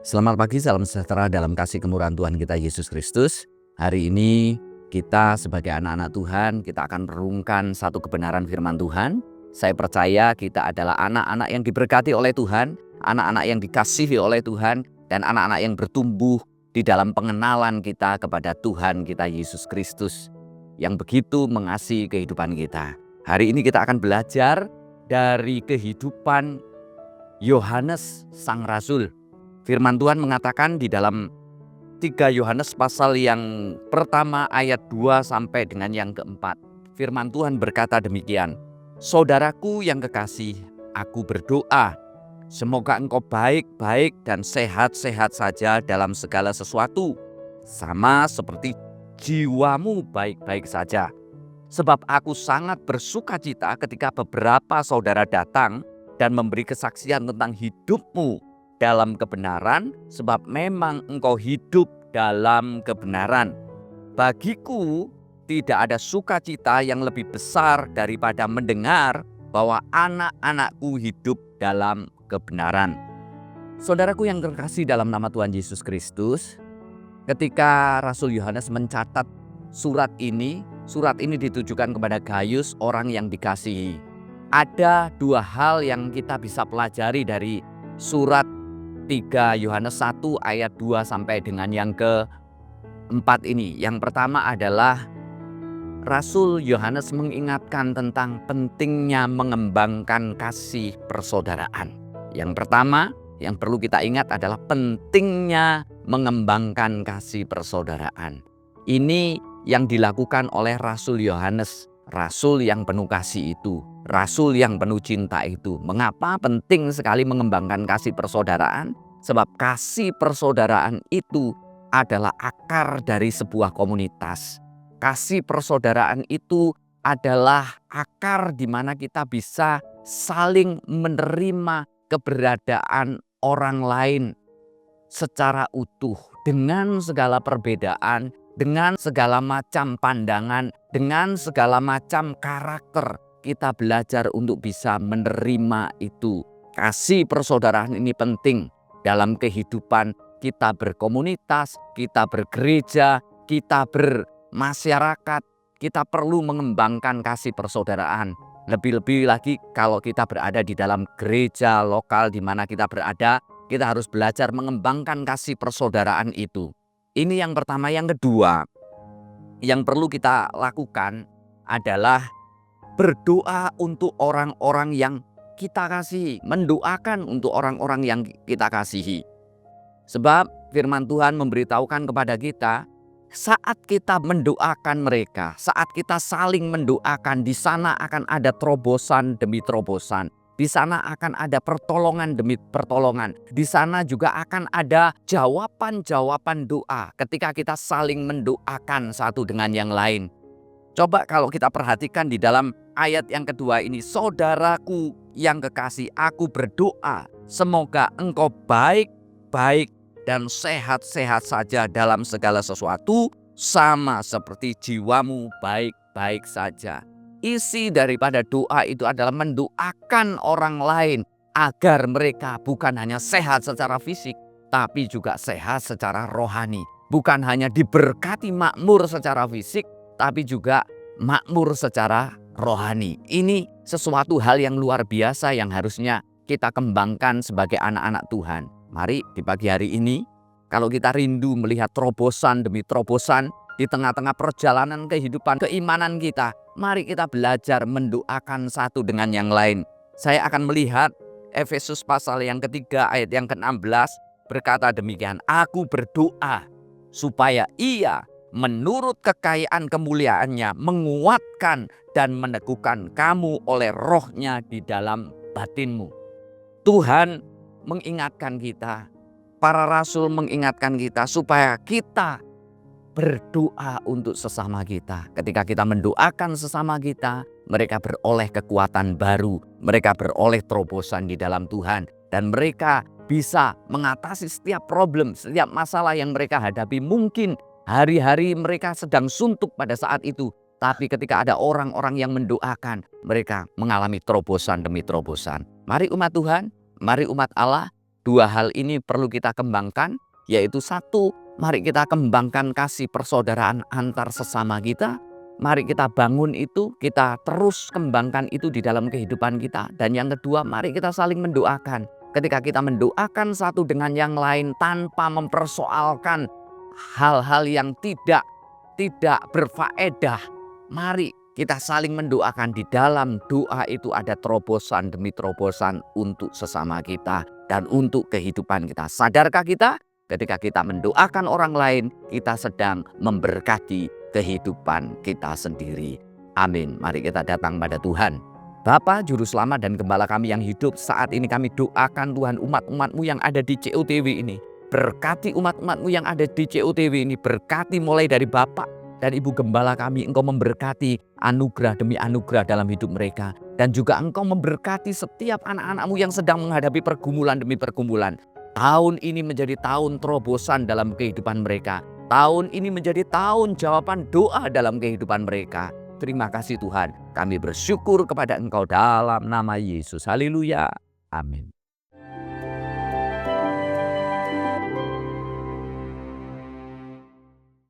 Selamat pagi, salam sejahtera dalam kasih kemurahan Tuhan kita Yesus Kristus. Hari ini kita sebagai anak-anak Tuhan, kita akan merenungkan satu kebenaran firman Tuhan. Saya percaya kita adalah anak-anak yang diberkati oleh Tuhan, anak-anak yang dikasihi oleh Tuhan, dan anak-anak yang bertumbuh di dalam pengenalan kita kepada Tuhan kita Yesus Kristus yang begitu mengasihi kehidupan kita. Hari ini kita akan belajar dari kehidupan Yohanes Sang Rasul. Firman Tuhan mengatakan di dalam 3 Yohanes pasal yang pertama ayat 2 sampai dengan yang keempat. Firman Tuhan berkata demikian, "Saudaraku yang kekasih, aku berdoa, semoga engkau baik-baik dan sehat-sehat saja dalam segala sesuatu, sama seperti jiwamu baik-baik saja. Sebab aku sangat bersukacita ketika beberapa saudara datang dan memberi kesaksian tentang hidupmu dalam kebenaran, sebab memang engkau hidup dalam kebenaran. Bagiku tidak ada sukacita yang lebih besar daripada mendengar bahwa anak-anakku hidup dalam kebenaran." Saudaraku yang terkasih dalam nama Tuhan Yesus Kristus, ketika Rasul Yohanes mencatat surat ini ditujukan kepada Gaius, orang yang dikasihi. Ada dua hal yang kita bisa pelajari dari surat 3 Yohanes 1 ayat 2 sampai dengan yang keempat ini. Yang pertama adalah Rasul Yohanes mengingatkan tentang pentingnya mengembangkan kasih persaudaraan. Yang pertama yang perlu kita ingat adalah pentingnya mengembangkan kasih persaudaraan. Ini yang dilakukan oleh Rasul Yohanes, rasul yang penuh kasih itu, rasul yang penuh cinta itu. Mengapa penting sekali mengembangkan kasih persaudaraan? Sebab kasih persaudaraan itu adalah akar dari sebuah komunitas. Kasih persaudaraan itu adalah akar di mana kita bisa saling menerima keberadaan orang lain secara utuh, dengan segala perbedaan, dengan segala macam pandangan, dengan segala macam karakter. Kita belajar untuk bisa menerima itu. Kasih persaudaraan ini penting dalam kehidupan kita berkomunitas, kita bergereja, kita bermasyarakat. Kita perlu mengembangkan kasih persaudaraan. Lebih-lebih lagi kalau kita berada di dalam gereja lokal di mana kita berada, kita harus belajar mengembangkan kasih persaudaraan itu. Ini yang pertama. Yang kedua, yang perlu kita lakukan adalah berdoa untuk orang-orang yang kita kasihi. Mendoakan untuk orang-orang yang kita kasihi. Sebab firman Tuhan memberitahukan kepada kita, saat kita mendoakan mereka, saat kita saling mendoakan, di sana akan ada terobosan demi terobosan. Di sana akan ada pertolongan demi pertolongan. Di sana juga akan ada jawaban-jawaban doa ketika kita saling mendoakan satu dengan yang lain. Coba kalau kita perhatikan di dalam ayat yang kedua ini, "Saudaraku yang kekasih, aku berdoa, semoga engkau baik-baik dan sehat-sehat saja dalam segala sesuatu, sama seperti jiwamu baik-baik saja." Isi daripada doa itu adalah mendoakan orang lain agar mereka bukan hanya sehat secara fisik, tapi juga sehat secara rohani. Bukan hanya diberkati makmur secara fisik, tapi juga makmur secara rohani. Ini sesuatu hal yang luar biasa yang harusnya kita kembangkan sebagai anak-anak Tuhan. Mari di pagi hari ini, kalau kita rindu melihat terobosan demi terobosan di tengah-tengah perjalanan kehidupan keimanan kita, mari kita belajar mendoakan satu dengan yang lain. Saya akan melihat Efesus pasal yang ketiga ayat yang ke-16 berkata demikian, "Aku berdoa supaya Ia menurut kekayaan kemuliaannya menguatkan dan meneguhkan kamu oleh rohnya di dalam batinmu." Tuhan mengingatkan kita, para rasul mengingatkan kita supaya kita berdoa untuk sesama kita. Ketika kita mendoakan sesama kita, mereka beroleh kekuatan baru, mereka beroleh terobosan di dalam Tuhan, dan mereka bisa mengatasi setiap problem, setiap masalah yang mereka hadapi. Mungkin hari-hari mereka sedang suntuk pada saat itu, tapi ketika ada orang-orang yang mendoakan, mereka mengalami terobosan demi terobosan. Mari umat Tuhan, mari umat Allah, Dua hal ini perlu kita kembangkan, yaitu satu, mari kita kembangkan kasih persaudaraan antar sesama kita. Mari kita bangun itu, kita terus kembangkan itu di dalam kehidupan kita. Dan yang kedua, mari kita saling mendoakan. Ketika kita mendoakan satu dengan yang lain tanpa mempersoalkan hal-hal yang tidak berfaedah, mari kita saling mendoakan. Di dalam doa itu ada terobosan demi terobosan untuk sesama kita dan untuk kehidupan kita. Sadarkah kita? Ketika kita mendoakan orang lain, kita sedang memberkati kehidupan kita sendiri. Amin. Mari kita datang pada Tuhan. Bapa, Juru Selamat dan Gembala kami yang hidup, saat ini kami doakan Tuhan umat-umat-Mu yang ada di COTW ini. Berkati umat-umat-Mu yang ada di COTW ini. Berkati mulai dari Bapak dan Ibu Gembala kami. Engkau memberkati anugerah demi anugerah dalam hidup mereka. Dan juga Engkau memberkati setiap anak-anak-Mu yang sedang menghadapi pergumulan demi pergumulan. Tahun ini menjadi tahun terobosan dalam kehidupan mereka. Tahun ini menjadi tahun jawaban doa dalam kehidupan mereka. Terima kasih Tuhan. Kami bersyukur kepada Engkau dalam nama Yesus. Haleluya. Amin.